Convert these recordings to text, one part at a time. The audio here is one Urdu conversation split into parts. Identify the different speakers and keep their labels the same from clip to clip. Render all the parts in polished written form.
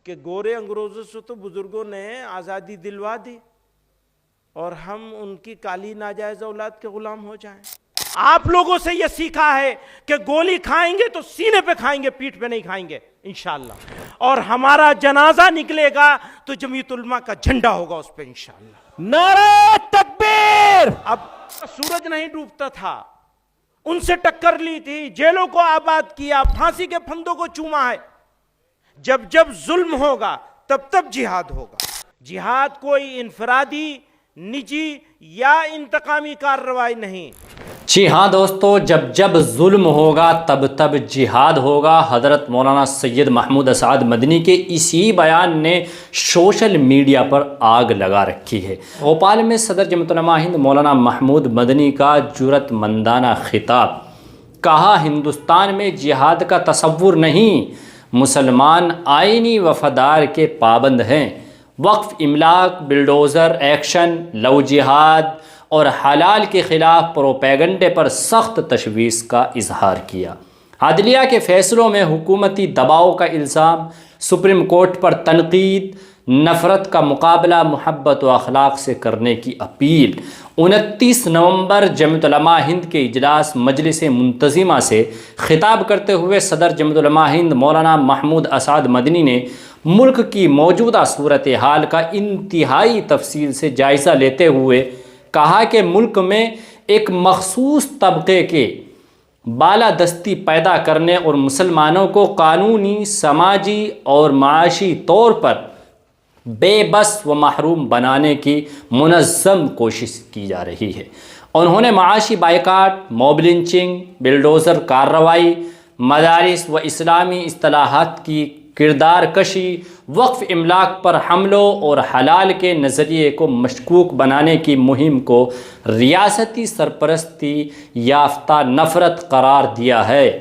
Speaker 1: کہ گورے انگریزوں سے تو بزرگوں نے آزادی دلوا دی اور ہم ان کی کالی ناجائز اولاد کے غلام ہو جائیں. آپ لوگوں سے یہ سیکھا ہے کہ گولی کھائیں گے تو سینے پہ کھائیں گے, پیٹھ پہ نہیں کھائیں گے انشاءاللہ, اور ہمارا جنازہ نکلے گا تو جمعیت علماء کا جھنڈا ہوگا اس پہ انشاءاللہ.
Speaker 2: نعرہ تکبیر.
Speaker 1: اب سورج نہیں ڈوبتا تھا, ان سے ٹکر لی تھی, جیلوں کو آباد کیا, پھانسی کے پھندوں کو چوما ہے. جب جب ظلم ہوگا تب تب جہاد ہوگا. جہاد کوئی انفرادی, نجی یا انتقامی کارروائی نہیں.
Speaker 2: جی ہاں دوستو, جب جب ظلم ہوگا تب تب جہاد ہوگا. حضرت مولانا سید محمود اسعد مدنی کے اسی بیان نے سوشل میڈیا پر آگ لگا رکھی ہے. بھوپال میں صدر جمعیت علماء ہند مولانا محمود مدنی کا جرأت مندانہ خطاب. کہا ہندوستان میں جہاد کا تصور نہیں, مسلمان آئینی وفادار کے پابند ہیں. وقف, املاک, بلڈوزر ایکشن, لو جہاد اور حلال کے خلاف پروپیگنڈے پر سخت تشویش کا اظہار کیا. عدلیہ کے فیصلوں میں حکومتی دباؤ کا الزام, سپریم کورٹ پر تنقید, نفرت کا مقابلہ محبت و اخلاق سے کرنے کی اپیل. 29 نومبر جمعیت علماء ہند کے اجلاس مجلس منتظمہ سے خطاب کرتے ہوئے صدر جمعیت علماء ہند مولانا محمود اسعد مدنی نے ملک کی موجودہ صورتحال کا انتہائی تفصیل سے جائزہ لیتے ہوئے کہا کہ ملک میں ایک مخصوص طبقے کے بالادستی پیدا کرنے اور مسلمانوں کو قانونی, سماجی اور معاشی طور پر بے بس و محروم بنانے کی منظم کوشش کی جا رہی ہے. انہوں نے معاشی بائیکاٹ, موب لنچنگ, بلڈوزر کارروائی, مدارس و اسلامی اصطلاحات کی کردار کشی, وقف املاک پر حملوں اور حلال کے نظریے کو مشکوک بنانے کی مہم کو ریاستی سرپرستی یافتہ نفرت قرار دیا ہے.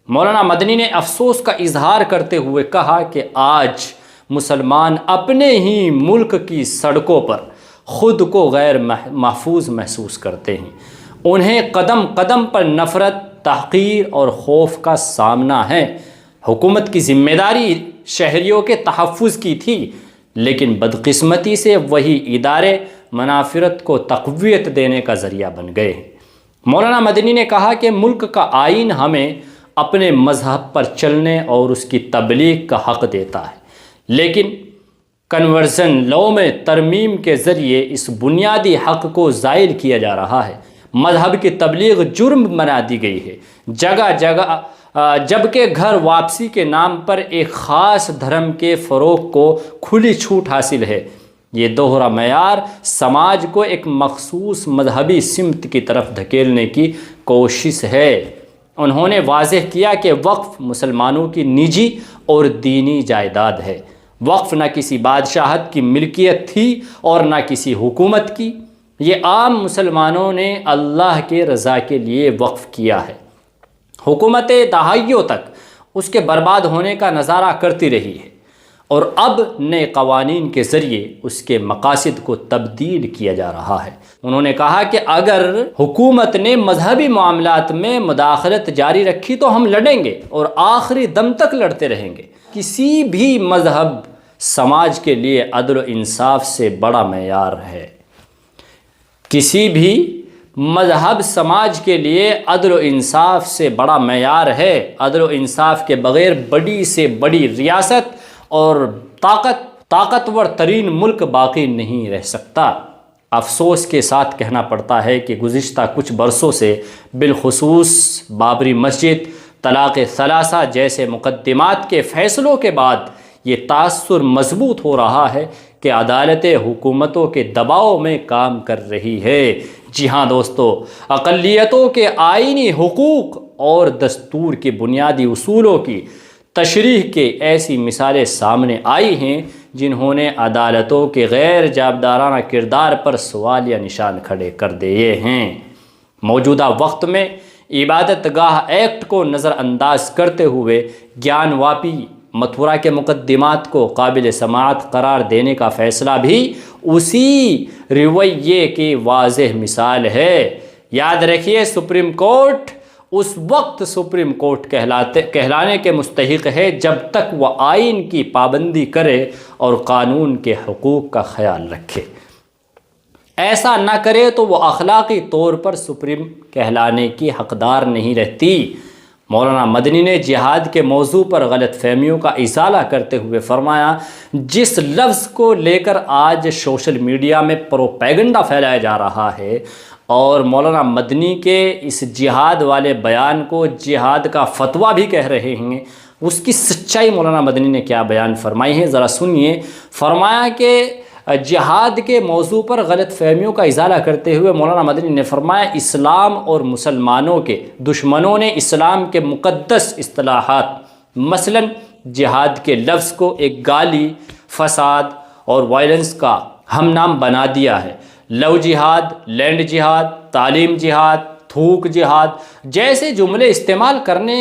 Speaker 2: مولانا مدنی نے افسوس کا اظہار کرتے ہوئے کہا کہ آج مسلمان اپنے ہی ملک کی سڑکوں پر خود کو غیر محفوظ محسوس کرتے ہیں. انہیں قدم قدم پر نفرت, تحقیر اور خوف کا سامنا ہے. حکومت کی ذمہ داری شہریوں کے تحفظ کی تھی, لیکن بدقسمتی سے وہی ادارے منافرت کو تقویت دینے کا ذریعہ بن گئے ہیں. مولانا مدنی نے کہا کہ ملک کا آئین ہمیں اپنے مذہب پر چلنے اور اس کی تبلیغ کا حق دیتا ہے, لیکن کنورژن لاء میں ترمیم کے ذریعے اس بنیادی حق کو زائل کیا جا رہا ہے. مذہب کی تبلیغ جرم بنا دی گئی ہے جگہ جگہ, جبکہ گھر واپسی کے نام پر ایک خاص دھرم کے فروغ کو کھلی چھوٹ حاصل ہے. یہ دوہرا معیار سماج کو ایک مخصوص مذہبی سمت کی طرف دھکیلنے کی کوشش ہے. انہوں نے واضح کیا کہ وقف مسلمانوں کی نجی اور دینی جائیداد ہے. وقف نہ کسی بادشاہت کی ملکیت تھی اور نہ کسی حکومت کی. یہ عام مسلمانوں نے اللہ کے رضا کے لیے وقف کیا ہے. حکومتیں دہائیوں تک اس کے برباد ہونے کا نظارہ کرتی رہی ہے اور اب نئے قوانین کے ذریعے اس کے مقاصد کو تبدیل کیا جا رہا ہے. انہوں نے کہا کہ اگر حکومت نے مذہبی معاملات میں مداخلت جاری رکھی تو ہم لڑیں گے اور آخری دم تک لڑتے رہیں گے. کسی بھی مذہب سماج کے لیے عدل و انصاف سے بڑا معیار ہے. کسی بھی مذہب سماج کے لیے عدل و انصاف سے بڑا معیار ہے. عدل و انصاف کے بغیر بڑی سے بڑی ریاست اور طاقتور ترین ملک باقی نہیں رہ سکتا. افسوس کے ساتھ کہنا پڑتا ہے کہ گزشتہ کچھ برسوں سے بالخصوص بابری مسجد, طلاق ثلاثہ جیسے مقدمات کے فیصلوں کے بعد یہ تاثر مضبوط ہو رہا ہے کہ عدالتیں حکومتوں کے دباؤ میں کام کر رہی ہے. جی ہاں دوستو, اقلیتوں کے آئینی حقوق اور دستور کے بنیادی اصولوں کی تشریح کے ایسی مثالیں سامنے آئی ہیں جنہوں نے عدالتوں کے غیر جانبدارانہ کردار پر سوالیہ نشان کھڑے کر دیے ہیں. موجودہ وقت میں عبادت گاہ ایکٹ کو نظر انداز کرتے ہوئے گیان واپی متھرا کے مقدمات کو قابل سماعت قرار دینے کا فیصلہ بھی اسی رویے کی واضح مثال ہے. یاد رکھیے, سپریم کورٹ اس وقت سپریم کورٹ کہلانے کے مستحق ہے جب تک وہ آئین کی پابندی کرے اور قانون کے حقوق کا خیال رکھے۔ ایسا نہ کرے تو وہ اخلاقی طور پر سپریم کہلانے کی حقدار نہیں رہتی۔ مولانا مدنی نے جہاد کے موضوع پر غلط فہمیوں کا ازالہ کرتے ہوئے فرمایا، جس لفظ کو لے کر آج سوشل میڈیا میں پروپیگنڈا پھیلایا جا رہا ہے اور مولانا مدنی کے اس جہاد والے بیان کو جہاد کا فتویٰ بھی کہہ رہے ہیں، اس کی سچائی مولانا مدنی نے کیا بیان فرمائی ہے ذرا سنیے۔ فرمایا کہ جہاد کے موضوع پر غلط فہمیوں کا ازالہ کرتے ہوئے مولانا مدنی نے فرمایا، اسلام اور مسلمانوں کے دشمنوں نے اسلام کے مقدس اصطلاحات مثلا جہاد کے لفظ کو ایک گالی، فساد اور وائلنس کا ہم نام بنا دیا ہے۔ لو جہاد، لینڈ جہاد، تعلیم جہاد، تھوک جہاد جیسے جملے استعمال کرنے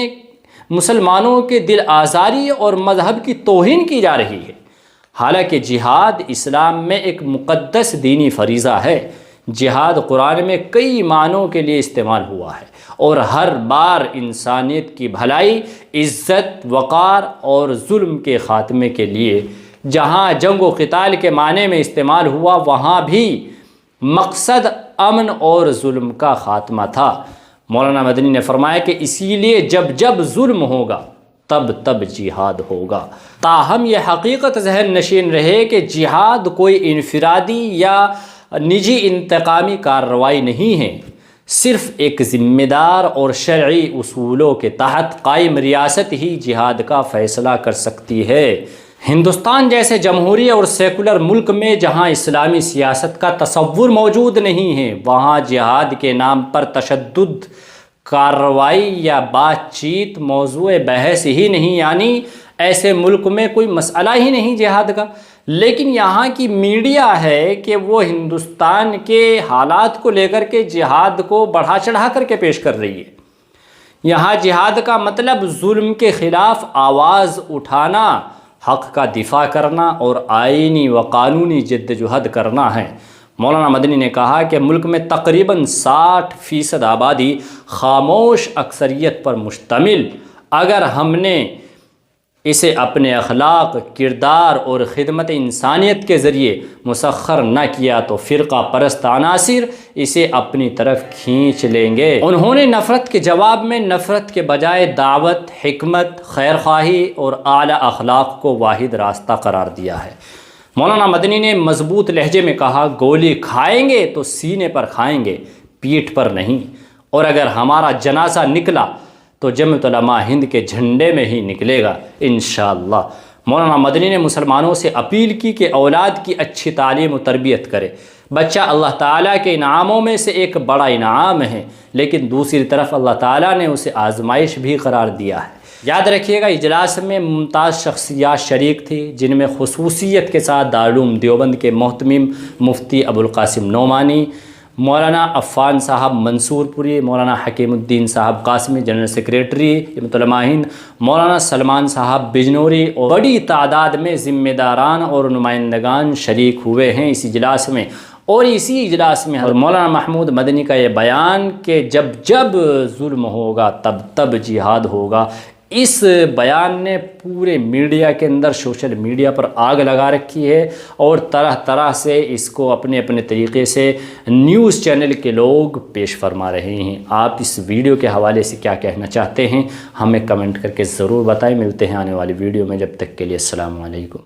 Speaker 2: مسلمانوں کے دل آزاری اور مذہب کی توہین کی جا رہی ہے، حالانکہ جہاد اسلام میں ایک مقدس دینی فریضہ ہے۔ جہاد قرآن میں کئی معنوں کے لیے استعمال ہوا ہے اور ہر بار انسانیت کی بھلائی، عزت، وقار اور ظلم کے خاتمے کے لیے۔ جہاں جنگ و قتال کے معنی میں استعمال ہوا وہاں بھی مقصد امن اور ظلم کا خاتمہ تھا۔ مولانا مدنی نے فرمایا کہ اسی لیے جب جب ظلم ہوگا تب تب جہاد ہوگا۔ تاہم یہ حقیقت ذہن نشین رہے کہ جہاد کوئی انفرادی یا نجی انتقامی کارروائی نہیں ہے، صرف ایک ذمہ دار اور شرعی اصولوں کے تحت قائم ریاست ہی جہاد کا فیصلہ کر سکتی ہے۔ ہندوستان جیسے جمہوری اور سیکولر ملک میں جہاں اسلامی سیاست کا تصور موجود نہیں ہے، وہاں جہاد کے نام پر تشدد، کارروائی یا بات چیت موضوع بحث ہی نہیں، یعنی ایسے ملک میں کوئی مسئلہ ہی نہیں جہاد کا۔ لیکن یہاں کی میڈیا ہے کہ وہ ہندوستان کے حالات کو لے کر کے جہاد کو بڑھا چڑھا کر کے پیش کر رہی ہے۔ یہاں جہاد کا مطلب ظلم کے خلاف آواز اٹھانا، حق کا دفاع کرنا اور آئینی و قانونی جدوجہد کرنا ہے۔ مولانا مدنی نے کہا کہ ملک میں تقریباً 60% آبادی خاموش اکثریت پر مشتمل، اگر ہم نے اسے اپنے اخلاق، کردار اور خدمت انسانیت کے ذریعے مسخر نہ کیا تو فرقہ پرست عناصر اسے اپنی طرف کھینچ لیں گے۔ انہوں نے نفرت کے جواب میں نفرت کے بجائے دعوت، حکمت، خیرخواہی اور اعلیٰ اخلاق کو واحد راستہ قرار دیا ہے۔ مولانا مدنی نے مضبوط لہجے میں کہا، گولی کھائیں گے تو سینے پر کھائیں گے، پیٹھ پر نہیں، اور اگر ہمارا جنازہ نکلا تو جمعیت علماء ہند کے جھنڈے میں ہی نکلے گا انشاءاللہ۔ مولانا مدنی نے مسلمانوں سے اپیل کی کہ اولاد کی اچھی تعلیم و تربیت کرے۔ بچہ اللہ تعالیٰ کے انعاموں میں سے ایک بڑا انعام ہے، لیکن دوسری طرف اللہ تعالیٰ نے اسے آزمائش بھی قرار دیا ہے۔ یاد رکھیے گا، اجلاس میں ممتاز شخصیات شریک تھی، جن میں خصوصیت کے ساتھ دارالعلوم دیوبند کے محتمم مفتی ابوالقاسم نعمانی، مولانا عفان صاحب منصور پوری، مولانا حکیم الدین صاحب قاسمی جنرل سیکریٹری جمعیت علماء ہند، مولانا سلمان صاحب بجنوری، اور بڑی تعداد میں ذمہ داران اور نمائندگان شریک ہوئے ہیں اس اجلاس میں۔ اور اسی اجلاس میں مولانا محمود مدنی کا یہ بیان کہ جب جب ظلم ہوگا تب تب جہاد ہوگا، اس بیان نے پورے میڈیا کے اندر، سوشل میڈیا پر آگ لگا رکھی ہے، اور طرح طرح سے اس کو اپنے اپنے طریقے سے نیوز چینل کے لوگ پیش فرما رہے ہیں۔ آپ اس ویڈیو کے حوالے سے کیا کہنا چاہتے ہیں ہمیں کمنٹ کر کے ضرور بتائیں۔ ملتے ہیں آنے والی ویڈیو میں، جب تک کے لیے السلام علیکم۔